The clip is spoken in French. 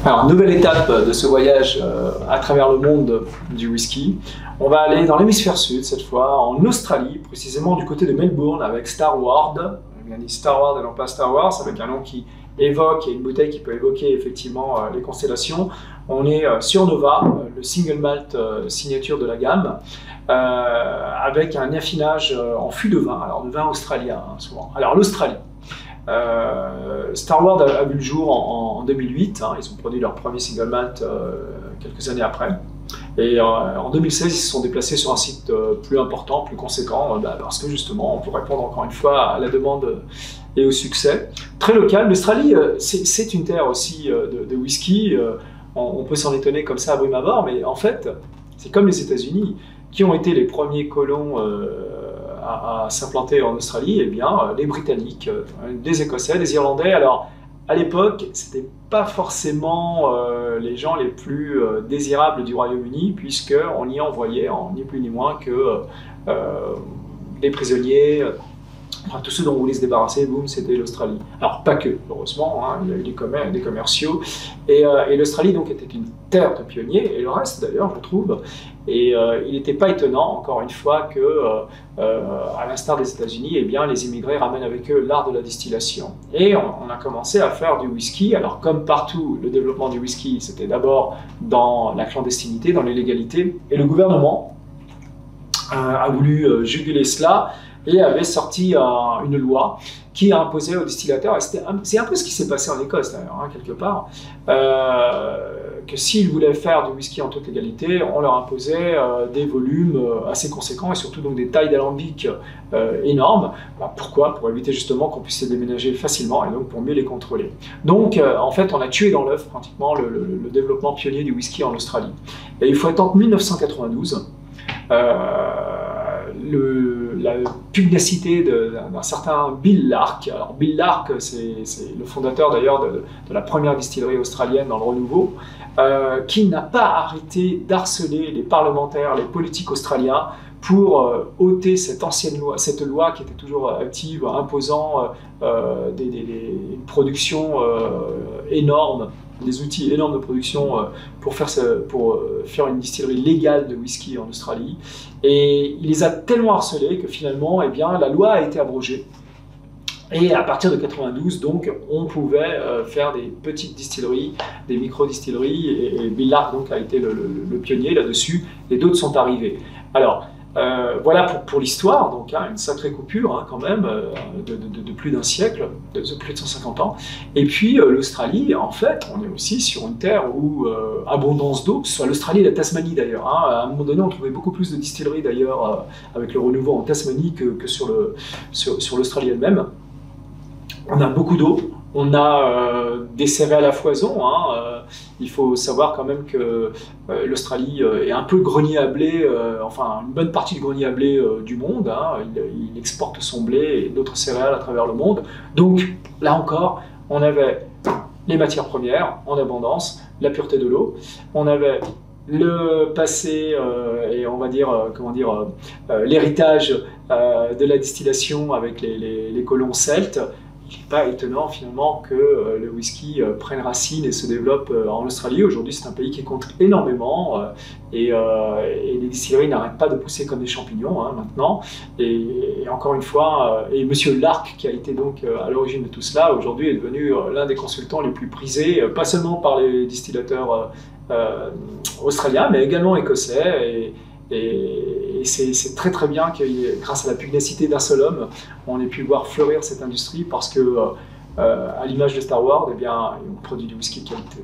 Alors, nouvelle étape de ce voyage à travers le monde du whisky. On va aller dans l'hémisphère sud, cette fois, en Australie, précisément du côté de Melbourne, avec Starward. On a dit Starward et non pas Star Wars, avec un nom qui évoque, et une bouteille qui peut évoquer effectivement les constellations. On est sur Nova, le single malt signature de la gamme, avec un affinage en fût de vin, alors de vin australien souvent. Alors l'Australie. Starward a vu le jour en 2008, hein, ils ont produit leur premier single malt quelques années après. Et en 2016, ils se sont déplacés sur un site plus important, plus conséquent, parce que justement, on peut répondre encore une fois à la demande et au succès. Très local, l'Australie, c'est une terre aussi de whisky, on peut s'en étonner comme ça à brûme abord, mais en fait, c'est comme les États-Unis, qui ont été les premiers colons à s'implanter en Australie, eh bien, les Britanniques, des Écossais, des Irlandais. Alors, à l'époque, c'était pas forcément les gens les plus désirables du Royaume-Uni, puisqu'on y envoyait, ni plus ni moins que des prisonniers, enfin, tous ceux dont on voulait se débarrasser, boum, c'était l'Australie. Alors, pas que, heureusement, hein, il y a eu des commerciaux, et l'Australie, donc, était une terre de pionniers, et le reste, d'ailleurs, je trouve, et il n'était pas étonnant, encore une fois, que, à l'instar des États-Unis, eh bien, les immigrés ramènent avec eux l'art de la distillation. Et on a commencé à faire du whisky. Alors, comme partout, le développement du whisky, c'était d'abord dans la clandestinité, dans l'illégalité, et le gouvernement a voulu juguler cela, et avait sorti une loi qui a imposé aux distillateurs, et c'est un peu ce qui s'est passé en Écosse d'ailleurs, hein, quelque part, que s'ils voulaient faire du whisky en toute légalité, on leur imposait des volumes assez conséquents et surtout donc des tailles d'alambic énormes. Pourquoi? Pour éviter justement qu'on puisse les déménager facilement et donc pour mieux les contrôler. Donc en fait on a tué dans l'œuf pratiquement le développement pionnier du whisky en Australie. Et il faut attendre 1992. La pugnacité d'un certain Bill Lark. Alors Bill Lark, c'est le fondateur d'ailleurs de la première distillerie australienne dans le renouveau, qui n'a pas arrêté d'harceler les parlementaires, les politiques australiens pour ôter cette ancienne loi, cette loi qui était toujours active, imposant une production énorme, des outils énormes de production pour faire une distillerie légale de whisky en Australie. Et il les a tellement harcelés que finalement, eh bien, la loi a été abrogée. Et à partir de 92, donc, on pouvait faire des petites distilleries, des micro-distilleries, et Bill Lark donc, a été le pionnier là-dessus, et d'autres sont arrivés. Alors, voilà pour l'histoire, donc hein, une sacrée coupure hein, quand même, de plus d'un siècle, de plus de 150 ans. Et puis l'Australie, en fait, on est aussi sur une terre où abondance d'eau, que ce soit l'Australie et la Tasmanie d'ailleurs. Hein, à un moment donné, on trouvait beaucoup plus de distilleries d'ailleurs avec le renouveau en Tasmanie que sur l'Australie elle-même. On a beaucoup d'eau. On a des céréales à foison. Hein, il faut savoir quand même que l'Australie est un peu le grenier à blé, enfin une bonne partie du grenier à blé du monde. Hein, il exporte son blé et d'autres céréales à travers le monde. Donc là encore, on avait les matières premières en abondance, la pureté de l'eau. On avait le passé et on va dire l'héritage de la distillation avec les colons celtes. Il n'est pas étonnant finalement que le whisky prenne racine et se développe en Australie. Aujourd'hui, c'est un pays qui compte énormément et les distilleries n'arrêtent pas de pousser comme des champignons hein, maintenant. Et encore une fois, et Monsieur Lark, qui a été donc à l'origine de tout cela, aujourd'hui est devenu l'un des consultants les plus prisés, pas seulement par les distillateurs australiens, mais également écossais. Et c'est très très bien que grâce à la pugnacité d'un seul homme, on ait pu voir fleurir cette industrie parce que, à l'image de Starward, eh bien, on produit du whisky de qualité.